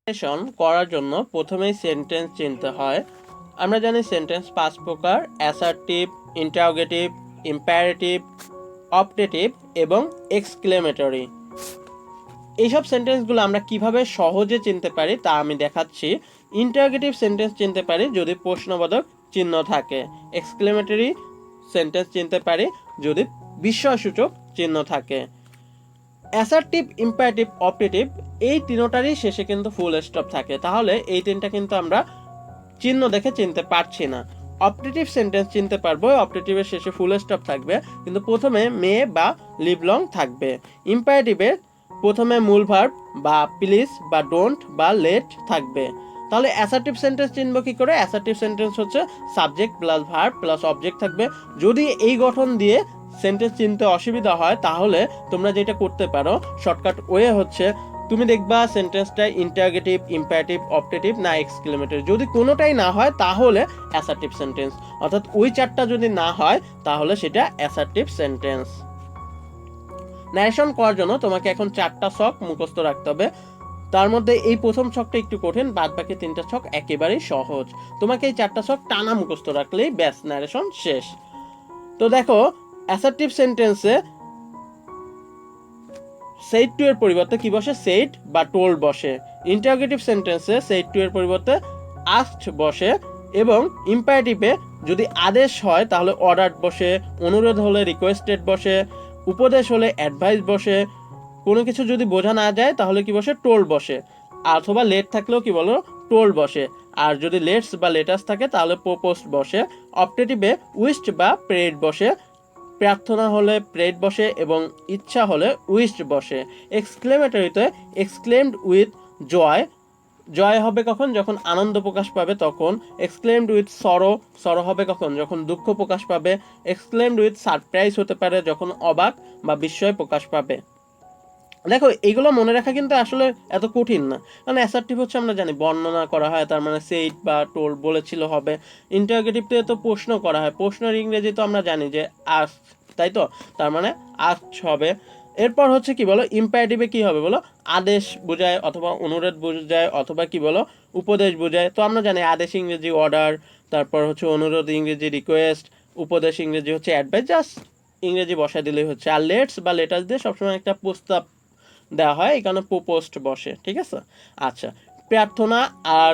বিশ্লেষণ করার জন্য প্রথমেই সেন্টেন্স চিনতে হয়। আমরা জানি সেন্টেন্স 5 প্রকার: অ্যাসার্টিভ, ইন্টারোগেটিভ, ইম্পারেটিভ, অপটেটিভ এবং এক্সক্লেমেটরি। এইসব সেন্টেন্সগুলো আমরা কিভাবে সহজে চিনতে পারি তা আমি দেখাচ্ছি। ইন্টারোগেটিভ সেন্টেন্স চিনতে পারি যদি প্রশ্নবোধক চিহ্ন থাকে। এক্সক্লেমেটরি সেন্টেন্স চিনতে পারি যদি বিস্ময়সূচক চিহ্ন থাকে। অ্যাসার্টিভ, ইম্পারেটিভ, অপটেটিভ এই তিনটারই শেষে কিন্তু ফুল স্টপ থাকে, তাহলে এই তিনটা কিন্তু আমরা চিহ্ন দেখে চিনতে পারছি না। অপটেটিভ সেন্টেন্স চিনতে পারবো, অপটেটিভের শেষে ফুল স্টপ থাকবে কিন্তু প্রথমে মে বা লিভ লং থাকবে। ইম্পারেটিভের প্রথমে মূল ভার্ব বা প্লিজ বা ডোন্ট বা লেট থাকবে। তাহলে অ্যাসার্টিভ সেন্টেন্স চিনবো কি করে? অ্যাসার্টিভ সেন্টেন্স হচ্ছে subject plus verb plus object থাকবে। যদি এই গঠন দিয়ে সেন্টেন্স চিনতে অসুবিধা হয় তাহলে তোমরা যেটা করতে পারো, শর্টকাট ওয়ে হচ্ছে তুমি দেখবা সেন্টেন্সটা ইন্টারোগেটিভ, ইম্পারেটিভ, অপটেটিভ না এক্সক্লেমেটরি। যদি কোনোটাই না হয় তাহলে অ্যাসার্টিভ সেন্টেন্স, অর্থাৎ ওই চারটা যদি না হয় তাহলে সেটা অ্যাসার্টিভ সেন্টেন্স। ন্যারেশন করার জন্য তোমাকে এখন 4টা ছক মুখস্থ রাখতে হবে। তার মধ্যে এই প্রথম ছকটা একটু কঠিন, বাদ বাকি 3টা ছক একেবারেই সহজ। তোমাকে এই 4টা ছক টানা মুখস্থ রাখলেই ব্যাস ন্যারেশন শেষ। তো দেখো, অ্যাসার্টিভ সেন্টেন্সে সেইড টু এর পরিবর্তে কি বসে? সেইড বা টোল্ড বসে। ইন্টারোগেটিভ সেন্টেন্সে সেইড টু এর পরিবর্তে আস্কড বসে এবং ইম্পারেটিভে যদি আদেশ হয় তাহলে অর্ডার বসে, অনুরোধ হলে রিকোয়েস্টেড বসে, উপদেশ হলে অ্যাডভাইস বসে, কোনো কিছু যদি বোঝা না যায় তাহলে কি বসে? টোল্ড বসে, অথবা লেট থাকলেও কি বলো? টোল্ড বসে। আর যদি লেটস বা লেটাস থাকে তাহলে প্রপোজড বসে। অপটেটিভে উইশড বা প্রেড বসে, প্রার্থনা হলে প্রেড বসে এবং ইচ্ছা হলে উইশড বসে। এক্সক্লেমেটরিতে এক্সক্লেমড উইথ জয়, জয় হবে কখন? যখন আনন্দ প্রকাশ পাবে তখন। এক্সক্লেমড উইথ সরো, সরো হবে কখন? যখন দুঃখ প্রকাশ পাবে। এক্সক্লেমড উইথ সারপ্রাইজ হতে পারে যখন অবাক বা বিস্ময় প্রকাশ পাবে। দেখো, এইগুলো মনে রাখা কিন্তু আসলে এত কঠিন না, কারণ অ্যাসার্টিভ হচ্ছে আমরা জানি বর্ণনা করা হয়, তার মানে সেইড বা টোল্ড বলেছিল হবে। ইন্টারোগেটিভতে তো প্রশ্ন করা হয়, প্রশ্নের ইংরেজি তো আমরা জানি যে আস্ক, তাই তো? তার মানে আস্ক হবে। এরপর হচ্ছে কি বলো, ইম্পারেটিভে কি হবে বলো? আদেশ বোঝায় অথবা অনুরোধ বোঝায় অথবা কি বলো? উপদেশ বোঝায়। তো আমরা জানি আদেশ ইংরেজি অর্ডার, তারপর হচ্ছে অনুরোধ ইংরেজি রিকোয়েস্ট, উপদেশ ইংরেজি হচ্ছে অ্যাডভাইস, জাস্ট ইংরেজি বসায় দিলেই হচ্ছে। আর লেটস বা লেটাস দিয়ে সবসময় একটা প্রস্তাব দেওয়া হয়, এই কারণে প্রপোস্ট বসে, ঠিক আছে? আচ্ছা, প্রার্থনা আর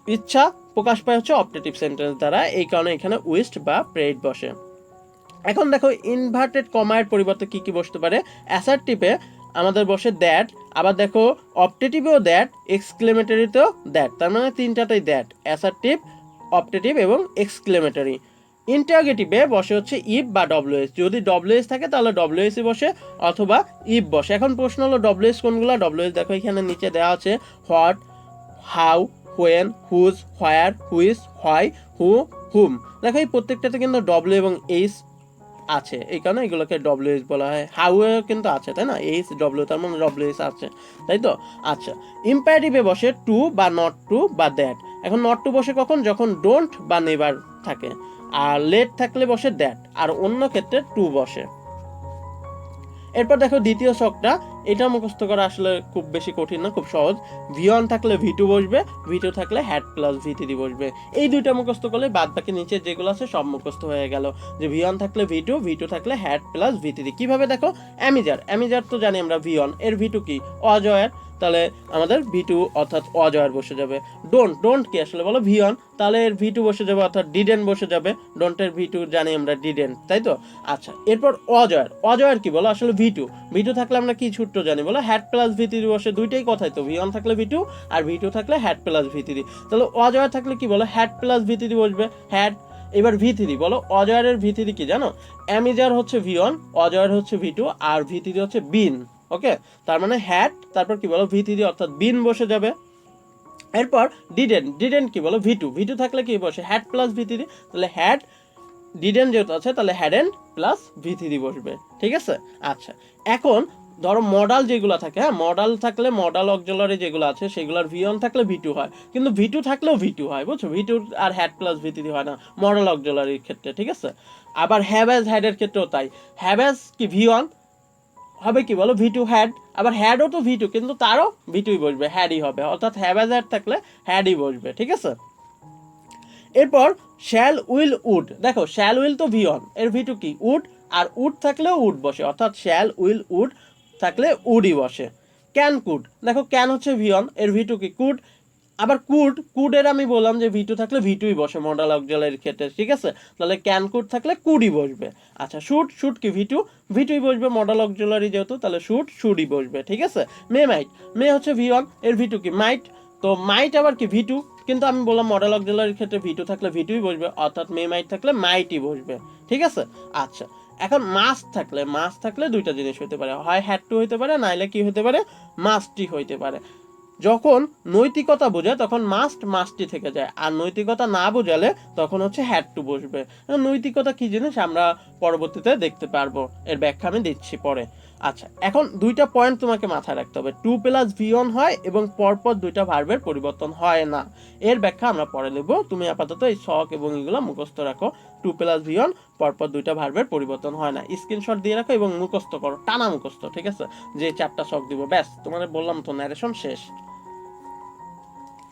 ইচ্ছা প্রকাশ পায় হচ্ছে অপটেটিভ সেন্টেন্স দ্বারা, এই কারণে এখানে উইশড বা প্রেড বসে। এখন দেখো, ইনভার্টেড কমার পরিবর্তে কি কি বসতে পারে? অ্যাসার্টিভে আমাদের বসে দ্যাট, আবার দেখো অপটেটিভেও দ্যাট, এক্সক্লেমেটরিতেও দ্যাট, তার মানে তিনটাতেই দ্যাট, অ্যাসার্টিভ, অপটেটিভ এবং এক্সক্লেমেটরি। ইন্টারোগেটিভে বসে হচ্ছে ইফ বা ডব্লিউএস, যদি ডব্লিউএস থাকে তাহলে ডব্লিউএসই বসে অথবা ইফ বসে। এখন প্রশ্ন হলো ডব্লিউএস কোনগুলো? ডব্লিউএস দেখো এখানে নিচে দেওয়া আছে: what, how, when, whose, where, which, why, who, whom. দেখো এই প্রত্যেকটাতে কিন্তু ডব্লিউ এবং এইচ আছে, এই কারণে এগুলোকে ডব্লিউএস বলা হয়। হাউ কিন্তু আছে, তাই না? এইচ ডব্লিউ, তার মানে ডব্লিউএস আছে, তাই তো? আচ্ছা, ইম্পারেটিভে বসে টু বা নট টু বা দ্যাট। এখন নট টু বসে কখন? যখন ডোন্ট বা নেভার থাকে। আর লেট থাকলে বসে দ্যাট, আর অন্য ক্ষেত্রে টু বসে। এরপর দেখো দ্বিতীয় ছকটা, এটা মুখস্থ করা আসলে খুব বেশি কঠিন না, খুব সহজ। ভি1 থাকলে ভি2 বসবে, ভি2 থাকলে হ্যাড প্লাস ভি3 বসবে। এই দুইটা মুখস্থ করলে বাদ বাকি নিচে যেগুলো আছে সব মুখস্থ হয়ে গেল। যে ভি1 থাকলে ভি2, ভি2 থাকলে হ্যাড প্লাস ভি3। কিভাবে দেখো? অ্যামিজার, অ্যামিজার তো জানি আমরা ভি1, এর ভি2 কি? অজয়ের, তাহলে আমাদের ভি2 অর্থাৎ অজয়ের বসে যাবে। ডোন্ট, ডোন্ট কি আসলে বলো? ভি1, তাহলে এর ভি2 বসে যাবে অর্থাৎ ডিডেন্ট বসে যাবে। ডোন্টের ভি2 জানি আমরা ডিডেন্ট, তাই তো? আচ্ছা, এরপর অজয়ের, অজয়ের কি বলো? আসলে ভি2, ভি2 থাকলে আমরা কি সূত্র জানি বলো? হ্যাড প্লাস ভি3 বসে, দুইটাই কথাই তো, ভি1 থাকলে ভি2 আর ভি2 থাকলে হ্যাড প্লাস ভি3। তাহলে অজয়ের থাকলে কি বলো? হ্যাড প্লাস ভি3 বসবে, হ্যাড। এবার ভি3 বলো, অজয়ের ভি3 কি জানো? অ্যামিজার হচ্ছে ভি1, অজয়ের হচ্ছে ভি2 আর ভি3 হচ্ছে বিন। ওকে, তার মানে হ্যাড, তারপর কি বলো? ভি3 অর্থাৎ বিন বসে যাবে। এরপর ডিডেন্ট, ডিডেন্ট কি বলো? ভি2, ভি2 থাকলে কি বসে? হ্যাড প্লাস ভি3, তাহলে হ্যাড, ডিডেন্ট যেহেতু আছে তাহলে হ্যাডেন্ট প্লাস ভি3 বসবে, ঠিক আছে? আচ্ছা, এখন ধরো মডাল যেগুলো থাকে, হ্যাঁ, মডাল থাকলে মডাল অক্সিলারি যেগুলো আছে সেগুলোর ভি1 থাকলে ভি2 হয়, কিন্তু ভি2 থাকলেও ভি2 হয়, বুঝছো? ভি2 আর হ্যাড প্লাস ভি3 হয় না মডাল অক্সিলারির ক্ষেত্রে, ঠিক আছে? আবার হ্যাভ অ্যাজ হ্যাডের ক্ষেত্রেও তাই। হ্যাভ অ্যাজ কি ভি1, হবে কি বলো ভি টু হ্যাড, আবার হ্যাডও তো ভি টু কিন্তু তারও ভি টুই বসবে, হ্যাডই হবে, অর্থাৎ হ্যাভ হ্যাজ হ্যাড থাকলে হ্যাডই বসবে, ঠিক আছে। এরপর শ্যাল উইল উড, দেখো শ্যাল উইল তো ভি অন, এর ভি টু কি উড, আর উড থাকলেও উড বসে, অর্থাৎ শ্যাল উইল উড থাকলে উডই বসে। ক্যান কুড, দেখো ক্যান হচ্ছে ভি অন, এর ভি টু কি কুড, আবার কুডের আমি বললাম যে ভি টু থাকলে ভি টুই বসে মডাল অক্সিলারির ক্ষেত্রে, ঠিক আছে, তাহলে ক্যান কুড থাকলে কুডই বসবে। আচ্ছা শুড কি ভি টুই বসবে মডাল অক্সিলারি যেহেতু, তাহলে শুডই বসবে, ঠিক আছে। মে হচ্ছে ভি অন, এর ভি টু কি মাইট, তো মাইট আবার কি ভি টু, কিন্তু আমি বললাম মডেল অক্সিলারির ক্ষেত্রে ভি টু থাকলে ভি টুই বসবে, অর্থাৎ মে মাইট থাকলে মাইটই বসবে, ঠিক আছে। আচ্ছা এখন মাস্ট থাকলে দুইটা জিনিস হতে পারে, হয় হ্যাড টু হইতে পারে, নাইলে কি হতে পারে মাস্টই হইতে পারে। যখন নৈতিকতা বোঝায় তখন মাস্টই থেকে যায়, আর নৈতিকতা না বোঝালে তখন হচ্ছে হ্যাড টু বসবে। নৈতিকতা কি জিনিস আমরা পরবর্তীতে দেখতে পারবো, এর ব্যাখ্যা আমি দিচ্ছি পরে। আচ্ছা এখন দুইটা পয়েন্ট তোমাকে মাথায় রাখতে হবে, টু প্লাস ভি অন হয় এবং পরপর দুইটা ভার্বের পরিবর্তন হয় না, এর ব্যাখ্যা আমরা পরে নেব। তুমি আপাতত এই শখ এবং এগুলো মুখস্থ রাখো, টু প্লাস ভি অন পরপর দুইটা ভার্বের পরিবর্তন হয় না, স্ক্রিনশট দিয়ে রাখো এবং মুখস্থ করো, টানা মুখস্থ, ঠিক আছে, যে চারটা শখ দিব ব্যাস, তোমাদের বললাম তো ন্যারেশন শেষ।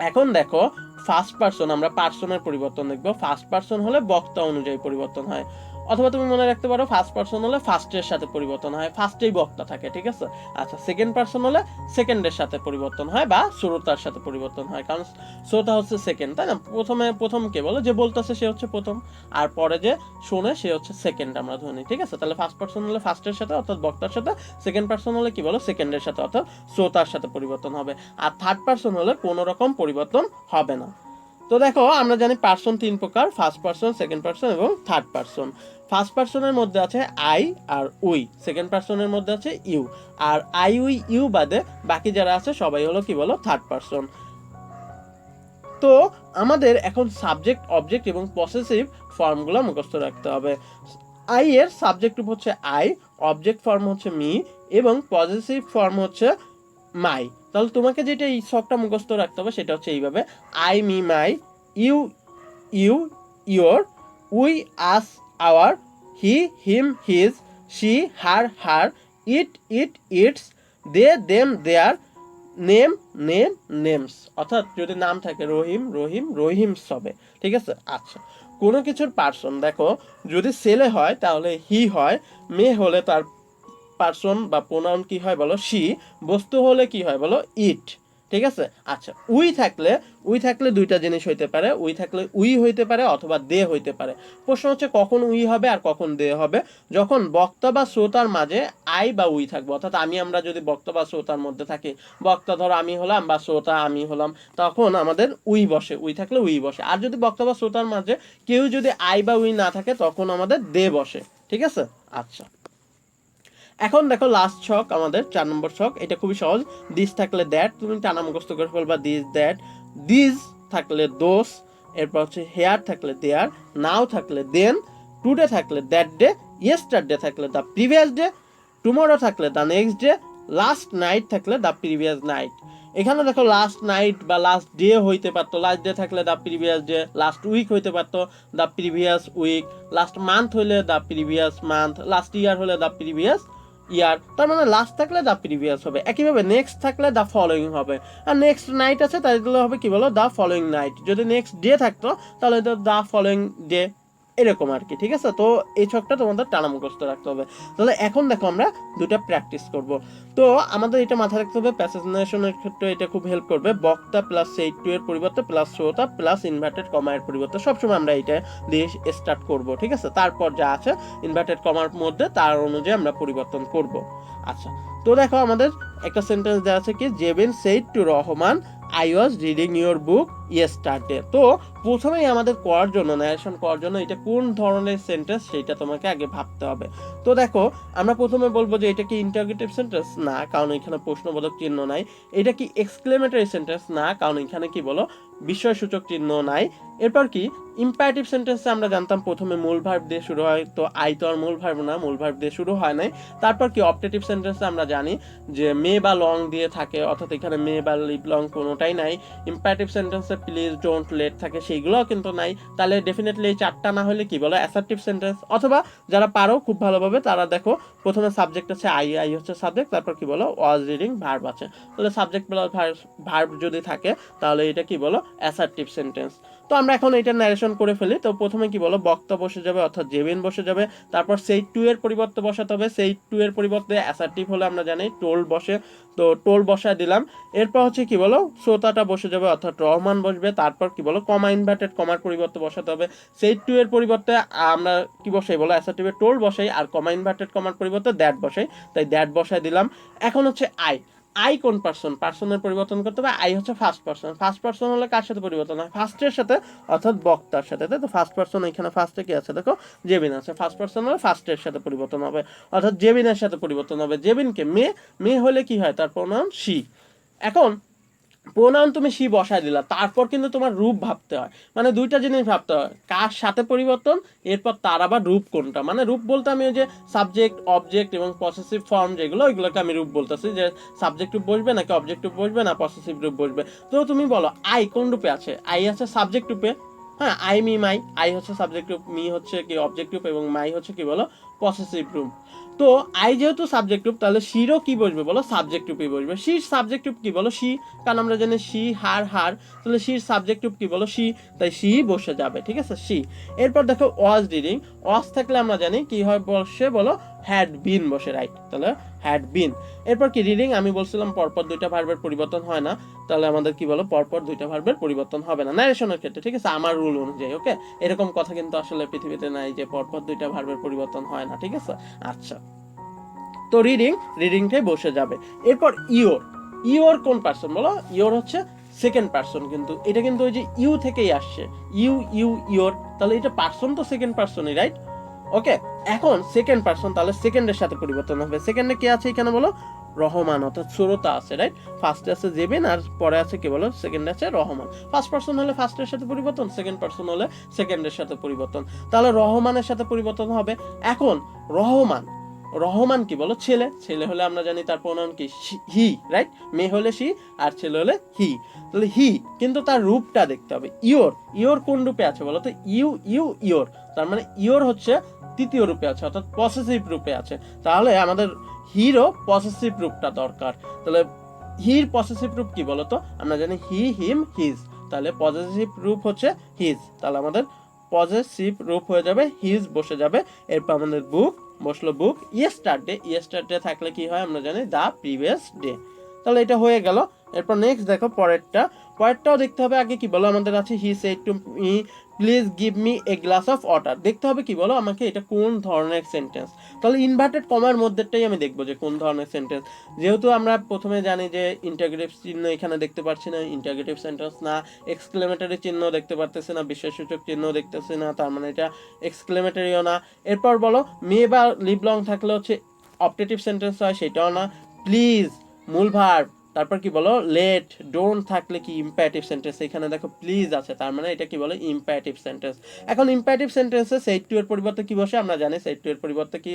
এখন দেখো ফার্স্ট পারসন, আমরা পারসনের পরিবর্তন দেখবো। ফার্স্ট পারসন হলে বক্তা অনুযায়ী পরিবর্তন হয়, অথবা তুমি মনে রাখতে পারো ফার্স্ট পারসন হলে ফার্স্টের সাথে পরিবর্তন হয়, ফার্স্টেই বক্তা থাকে, ঠিক আছে। আচ্ছা সেকেন্ড পারসন হলে সেকেন্ডের সাথে পরিবর্তন হয় বা শ্রোতার সাথে পরিবর্তন হয়, কারণ শ্রোতা হচ্ছে সেকেন্ড, তাই না, প্রথম কে বলো যে বলতেছে সে হচ্ছে প্রথম, আর পরে যে শোনে সে হচ্ছে সেকেন্ড, আমরা ধরি, ঠিক আছে। তাহলে ফার্স্ট পারসন হলে ফার্স্টের সাথে অর্থাৎ বক্তার সাথে, সেকেন্ড পারসন হলে কি বলো সেকেন্ডের সাথে অর্থাৎ শ্রোতার সাথে পরিবর্তন হবে, আর থার্ড পারসন হলে কোনো রকম পরিবর্তন হবে না। তো দেখো আমরা জানি পারসন তিন প্রকার, ফার্স্ট পারসন, সেকেন্ড পারসন এবং থার্ড পারসন। ফার্স্ট পারসনের মধ্যে আছে আই আর উই, সেকেন্ড পারসনের মধ্যে আছে ইউ, আর আই উই ইউ বাদে বাকি যারা আছে সবাই হলো কি বলো থার্ড পারসন। তো আমাদের এখন সাবজেক্ট, অবজেক্ট এবং পসেসিভ ফর্মগুলো মুখস্থ রাখতে হবে। আই এর সাবজেক্ট হচ্ছে আই, অবজেক্ট ফর্ম হচ্ছে মি এবং পসেসিভ ফর্ম হচ্ছে মাই। তাহলে তোমাকে যেটা এই শখটা মুখস্থ রাখতে হবে সেটা হচ্ছে এইভাবে, I me my, you you your, we us our, he him his, she her, it its, they them their, name names, অর্থাৎ যদি নাম থাকে রহিমস হবে, ঠিক আছে। আচ্ছা কোনো কিছুর পার্সন দেখো যদি ছেলে হয় তাহলে হি হয়, মেয়ে হলে তার পার্সন বা প্রোনাউন কি হয় বলো শি, বস্তু হলে কি হয় বলো ইট, ঠিক আছে। আচ্ছা উই থাকলে দুইটা জিনিস হইতে পারে, উই থাকলে উই হইতে পারে অথবা দে হইতে পারে। প্রশ্ন হচ্ছে কখন উই হবে আর কখন দে হবে, যখন বক্তা বা শ্রোতার মাঝে আই বা উই থাকবে, অর্থাৎ আমরা যদি বক্তা বা শ্রোতার মধ্যে থাকি, বক্তা ধরো আমি হলাম বা শ্রোতা আমি হলাম, তখন আমাদের উই বসে, উই থাকলে উই বসে। আর যদি বক্তা বা শ্রোতার মাঝে কেউ যদি আই বা উই না থাকে তখন আমাদের দে বসে, ঠিক আছে। আচ্ছা এখন দেখো লাস্ট ছক আমাদের 4 নম্বর ছক, এটা খুবই সহজ, দিস থাকলে দ্যাট, তুমি টানা মুখস্থ করে ফেলবা, দিস দ্যাট, দিস থাকলে দোস, এরপর হচ্ছে হেয়ার থাকলে দেয়ার, নাও থাকলে দেন, টুডে থাকলে দ্যাট ডে, ইয়েস্টারডে থাকলে দ্য প্রিভিয়াস ডে, টুমরো থাকলে the next day, last night থাকলে দ্য প্রিভিয়াস নাইট। এখানে দেখো লাস্ট নাইট বা লাস্ট ডে হইতে পারতো, লাস্ট ডে থাকলে the previous day, last week হইতে পারতো the previous week, last month হইলে the previous month, last year হলে দ্য প্রিভিয়াস ইয়ার, তার মানে লাস্ট থাকলে দ্য প্রিভিয়াস হবে। একইভাবে নেক্সট থাকলে দ্য ফলোয়িং হবে, আর নেক্সট নাইট আছে তাহলে হবে কি বলো দ্য ফলোয়িং নাইট, যদি নেক্সট ডে থাকতো তাহলে দ্য ফলোয়িং ডে, এরকম আর কি, ঠিক আছে। তো এই ছকটা তোমাদের টানা মুখস্থ রাখতে হবে। তাহলে এখন দেখো আমরা দুটা প্র্যাকটিস করব। তো আমাদের এটা মাথায় রাখতে হবে, প্যাসেজ নারেশনের ক্ষেত্রে এটা খুব হেল্প করবে, বক্তা প্লাস সেড টু এর পরিবর্তে প্লাস শ্রোতা প্লাস ইনভার্টেড কমা এর পরিবর্তে সবসময় আমরা এটা দিয়ে স্টার্ট করব, ঠিক আছে। তারপর যা আছে ইনভার্টেড কমার মধ্যে তার অনুযায়ী আমরা পরিবর্তন করব। আচ্ছা তো দেখো আমাদের একটা সেন্টেন্স দেওয়া আছে কি, Jebin said to Rahman, I was reading your book yesterday. তো প্রথমেই আমাদের করার জন্য, ন্যারেশন করার জন্য এটা কোন ধরনের সেন্টেন্স সেটা তোমাকে আগে ভাবতে হবে। তো দেখো আমরা প্রথমে বলবো যে এটা কি ইন্টারোগেটিভ সেন্টেন্স, না, কারণ এখানে প্রশ্নবোধক চিহ্ন নাই। এটা কি এক্সক্লেমেটরি সেন্টেন্স, না, কারণ এখানে কি বলো বিস্ময়সূচক চিহ্ন নাই। এরপর কি ইম্পারেটিভ সেন্টেন্সে আমরা জানতাম প্রথমে মূল ভার্ব দিয়ে শুরু হয়, তো আই তো আর মূল ভার্ব না, মূল ভার্ব দিয়ে শুরু হয় নাই। তারপর কি অপটেটিভ সেন্টেন্সে আমরা জানি যে মে বা লং দিয়ে থাকে, অর্থাৎ এখানে মে বা লিভ লং কোনোটাই নাই। ইম্পারেটিভ সেন্টেন্সে সেন্টেন্সে প্লিজ ডোন্ট লেট থাকে সেইগুলোও কিন্তু নাই, তাহলে ডেফিনেটলি এই 4টা না হলে কি বলো অ্যাসার্টিভ সেন্টেন্স। অথবা যারা পারো খুব ভালোভাবে তারা দেখো প্রথমে সাবজেক্ট আছে আই, আই হচ্ছে সাবজেক্ট, তারপর কি বলো ওয়াজ রিডিং ভার্ব আছে, তাহলে সাবজেক্ট প্লাস ভার্ব যদি থাকে তাহলে এটা কি বলো অ্যাসার্টিভ সেন্টেন্স। তো আমরা এখন এটা ন্যারেশন করে ফেলি। তো প্রথমে কি বলো বক্তা বসে যাবে অর্থাৎ জেবিন বসে যাবে, তারপর সেই টু এর পরিবর্তে বসাতে হবে, সেই টু এর পরিবর্তে অ্যাসার্টিভ হলে আমরা জানি টোল্ড বসে, তো টোল বসায় দিলাম। এরপর হচ্ছে কি বলো শ্রোতাটা বসে যাবে অর্থাৎ রহমান বসবে, তারপর কি বলো কমা ইনভার্টেড কমার পরিবর্তে বসাতে হবে, সেই টু এর পরিবর্তে আমরা কি বসাই বলো অ্যাসার্টিভে টোল বসাই, আর কমা ইনভার্টেড কমার পরিবর্তে দ্যাট বসাই, তাই দ্যাট বসায় দিলাম। এখন হচ্ছে আই, আই কোন পার্সন, পার্সনের পরিবর্তন করতে হবে, আই হচ্ছে ফার্স্ট পার্সন, ফার্স্ট পার্সন হলে কার সাথে পরিবর্তন হয় ফার্স্টের সাথে অর্থাৎ বক্তার সাথে, তাই তো ফার্স্ট পার্সন এখানে ফার্স্টে কি আছে দেখো জেবিন আছে, ফার্স্ট পার্সন হলে ফার্স্টের সাথে পরিবর্তন হবে অর্থাৎ জেবিনের সাথে পরিবর্তন হবে, জেবিনকে মেয়ে, মেয়ে হলে কি হয় তার প্রোনাউন শি। এখন প্রোনাউন তুমি শি বসায় দিলা, তারপর কিন্তু তোমার রূপ ভাবতে হয়, মানে দুইটা জিনিস ভাবতে হয় কার সাথে পরিবর্তন, এরপর তার আবার রূপ কোনটা, মানে রূপ বলতে আমি ওই যে সাবজেক্ট অবজেক্ট এবং পসেসিভ ফর্ম যেগুলো ওইগুলোকে আমি রূপ বলতেছি, যে সাবজেক্ট রূপ বসবে নাকি অবজেক্ট রূপ বসবে না পসেসিভ রূপ বসবে। তো তুমি বলো আই কোন রূপে আছে, আই আছে সাবজেক্ট রূপে, হ্যাঁ আই মি মাই, আই হচ্ছে সাবজেক্ট রূপ, মি হচ্ছে কি অবজেক্ট রূপ এবং মাই হচ্ছে কি বলো পসেসিভ রূপ। তো আই যেহেতু সাবজেক্ট রূপ তাহলে শিরও কি বসবে বলো সাবজেক্ট রূপই বসবে, শির সাবজেক্ট রূপ কি বলো শি, কারণ আমরা জানি শি হার হার, তাহলে শির সাবজেক্ট রূপ কি বলো শি, তাই শি বসে যাবে, ঠিক আছে শি। এরপর দেখো ওয়াজ রিডিং, ওয়াজ থাকলে আমরা জানি কি হয় বসে বলো হ্যাড বিন বসে, রাইট, তাহলে হ্যাড বিন। এরপর কি রিডিং, আমি বলছিলাম পরপর দুইটা ভার্বের পরিবর্তন হয় না, তাহলে আমাদের কি বলো পরপর দুইটা ভার্বের পরিবর্তন হবে না ন্যারেশনের ক্ষেত্রে, ঠিক আছে আমার রুল অনুযায়ী, ওকে এরকম কথা কিন্তু আসলে পৃথিবীতে নাই যে পরপর দুইটা ভার্বের পরিবর্তন হয় না, ঠিক আছে। আচ্ছা, তো রিডিং, রিডিংটাই বসে যাবে। এরপর ইওর, ইওর কোন পার্সন বলো, ইওর হচ্ছে সেকেন্ড পার্সন, কিন্তু এটা কিন্তু ওই যে ইউ থেকেই আসছে, ইউ ইউ ইওর, তাহলে এটা পার্সন তো সেকেন্ড পার্সনই, রাইট, ওকে। এখন সেকেন্ড পার্সন তাহলে সেকেন্ডের সাথে পরিবর্তন হবে, সেকেন্ডে কে আছে এখানে বলো রহমান অর্থাৎ শ্রোতা আছে, রাইট, ফার্স্টে আছে জেবিন আর পরে আছে কি বলো সেকেন্ডে আছে রহমান, ফার্স্ট পার্সন হলে ফার্স্টের সাথে পরিবর্তন, সেকেন্ড পার্সন হলে সেকেন্ডের সাথে পরিবর্তন, তাহলে রহমানের সাথে পরিবর্তন হবে। এখন রহমান, রহমান কি বলো ছেলে, ছেলে হলে আমরা জানি তার প্রোনাউন কি হি, রাইট, মেয়ে হলে শি আর ছেলে হলে হি, তাহলে হি, কিন্তু তার রূপটা দেখতে হবে। ইওর, ইওর কোন রূপে আছে বলো তো ইউ ইউ ইওর, তার মানে ইওর হচ্ছে তৃতীয় রূপে আছে অর্থাৎ পসেসিভ রূপে আছে, তাহলে আমাদের হিরও পসেসিভ রূপটা দরকার, তাহলে হির পসেসিভ রূপ কি বলতো আমরা জানি হি হিম হিজ, তাহলে পসেসিভ রূপ হচ্ছে হিজ, তাহলে আমাদের পসেসিভ রূপ হয়ে যাবে হিজ বসে যাবে। এরপর আমাদের বুক বসলো বুক, ইয়েস্টারডে, ইয়েস্টারডে থাকলে কি হয় আমরা জানি দা প্রিভিয়াস ডে, তাহলে এটা হয়ে গেল। এরপর নেক্সট দেখো পরেরটা, পরেরটাও দেখতে হবে আগে কি বলো আমাদের আছে he said to me please give me a glass of water, দেখতে হবে কি বলো আমাকে এটা কোন ধরনের সেন্টেন্স, তাহলে ইনভার্টেড কমার মধ্যেটাই আমি দেখবো যে কোন ধরনের সেন্টেন্স, যেহেতু আমরা প্রথমে জানি যে ইন্টারগ্রেটিভ চিহ্ন এখানে দেখতে পাচ্ছি না, ইন্টারগ্রেটিভ সেন্টেন্স না, এক্সক্লেমেটরি চিহ্ন দেখতে পারতেছি না, বিশেষসূচক চিহ্ন দেখতেছি না, তার মানে এটা এক্সক্লেমেটরিও না। এরপর বলো মে বা লিভ লং থাকলে হচ্ছে অপটেটিভ সেন্টেন্স হয় সেটাও না, প্লিজ মূল ভার্ব, তারপর কি বলো লেট, ডোন্ট থাকলে কি ইম্পারেটিভ সেন্টেন্স, এখানে দেখো প্লিজ আছে তার মানে এটা কি বলো ইম্পারেটিভ সেন্টেন্স। এখন ইম্পারেটিভ সেন্টেন্সে সেড টু এর পরিবর্তে কি বসে আমরা জানি সেড টু এর পরিবর্তে কি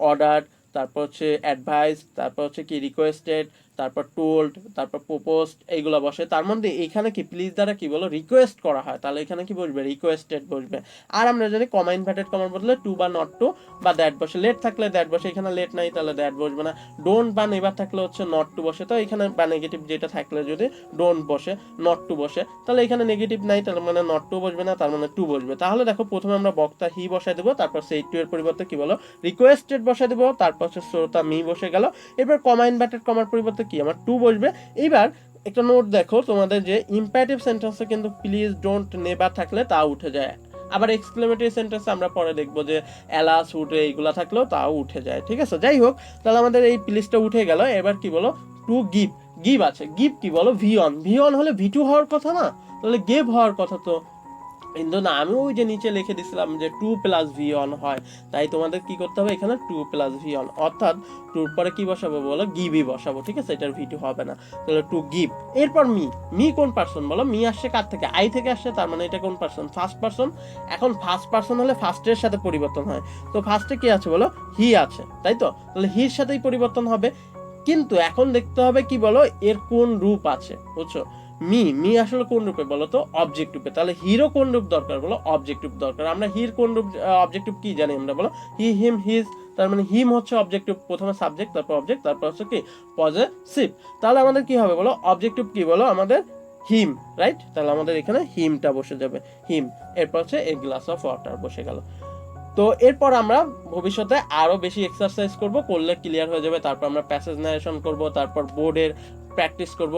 অর্ডার, তারপর হচ্ছে অ্যাডভাইস, তারপর হচ্ছে কি রিকোয়েস্টেড, তারপর টোল্ড, তারপর প্রপোজড, এইগুলো বসে। তার মধ্যে এইখানে কি প্লিজ দ্বারা কি বলো রিকোয়েস্ট করা হয়, তাহলে এখানে কি বসবে রিকোয়েস্টেড বসবে। আর আমরা জানি কমা ইনভার্টেড কমার বদলে টু বা নট টু বা দ্যাট বসে, লেট থাকলে দ্যাট বসে, এখানে লেট নাই তাহলে দ্যাট বসবে না, ডোন্ট বা নেভার থাকলে হচ্ছে নট টু বসে, তো এখানে বা নেগেটিভ যেটা থাকলে যদি ডোন্ট বসে নট টু বসে, তাহলে এখানে নেগেটিভ নাই তার মানে নট টু বসবে না, তার মানে টু বসবে। তাহলে দেখো প্রথমে আমরা বক্তা হি বসাই দেবো, তারপর সেই টু এর পরিবর্তে কি বলো রিকোয়েস্টেড বসাই দেবো, তারপর হচ্ছে শ্রোতা মি বসে গেল। এবার কমা ইনভার্টেড কমার পরিবর্তে কি আমার টু বসবে। এইবার একটা নোট দেখো তোমাদের যে ইম্পারেটিভ সেন্টেন্সে কিন্তু প্লিজ ডোন্ট নেভার থাকলে তা উঠে যায়, আবার এক্সক্লেমেটরি সেন্টেন্সে আমরা পরে দেখবো যে অ্যালাস উঠে এইগুলা থাকলেও তাও উঠে যায়, ঠিক আছে। যাই হোক তাহলে আমাদের এই প্লিজটা উঠে গেল। এবার কি বলো টু গিভ, গিভ আছে, গিভ কি বলো ভি অন, ভি অন হলে ভি টু হওয়ার কথা না, তাহলে গেভ হওয়ার কথা, তো কিন্তু না আমি ওই যে নিচে লিখে দিছিলাম যে টু প্লাস ভি অন হয়, তাই তোমাদের কি করতে হবে এখানে টু প্লাস ভি অন, অর্থাৎ টুর পরে কি বসাবো বলো গিভই বসাবো, ঠিক আছে, এটার ভি টু হবে না, তাহলে টু গিভ। এরপর মি, মি কোন পার্সন বলো, মি আসছে কার থেকে আই থেকে আসছে, তার মানে এটা কোন পার্সন ফার্স্ট পার্সন। এখন ফার্স্ট পার্সন হলে ফার্স্টের সাথে পরিবর্তন হয়, তো ফার্স্টে কি আছে বলো হি আছে, তাই তো, তাহলে হির সাথেই পরিবর্তন হবে। কিন্তু এখন দেখতে হবে কি বলো এর কোন রূপ আছে, বুঝছো? মি আসলে কোন রূপে বলো তো? অবজেক্ট রূপে। তাহলে হিরও কোন রূপ দরকার বলো? অবজেক্ট রূপ দরকার। আমরা হির কোন রূপ অবজেক্ট রূপ কি জানি আমরা বলো? হি হিম হিজ। তার মানে হিম হচ্ছে অবজেক্ট রূপ, প্রথমে সাবজেক্ট তারপর অবজেক্ট তারপর হচ্ছে কি পজেসিভ। তাহলে আমাদের কি হবে বলো? অবজেক্ট রূপ কি বলো আমাদের? হিম, রাইট? তাহলে আমাদের এখানে হিমটা বসে যাবে, হিম। এরপর হচ্ছে এ গ্লাস অফ ওয়াটার বসে গেল। তো এরপর আমরা ভবিষ্যতে আরো বেশি এক্সারসাইজ করব, করলে ক্লিয়ার হয়ে যাবে। তারপর আমরা প্যাসেজ নারেশন করব, তারপর বোর্ডের প্র্যাকটিস করব।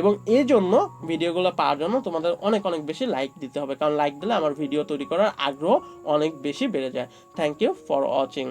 এবং এই জন্য ভিডিওগুলো পাওয়ার জন্য তোমাদের অনেক অনেক বেশি লাইক দিতে হবে, কারণ লাইক দিলে আমার ভিডিও তৈরি করার আগ্রহ অনেক বেশি বেড়ে যায়। Thank you for watching.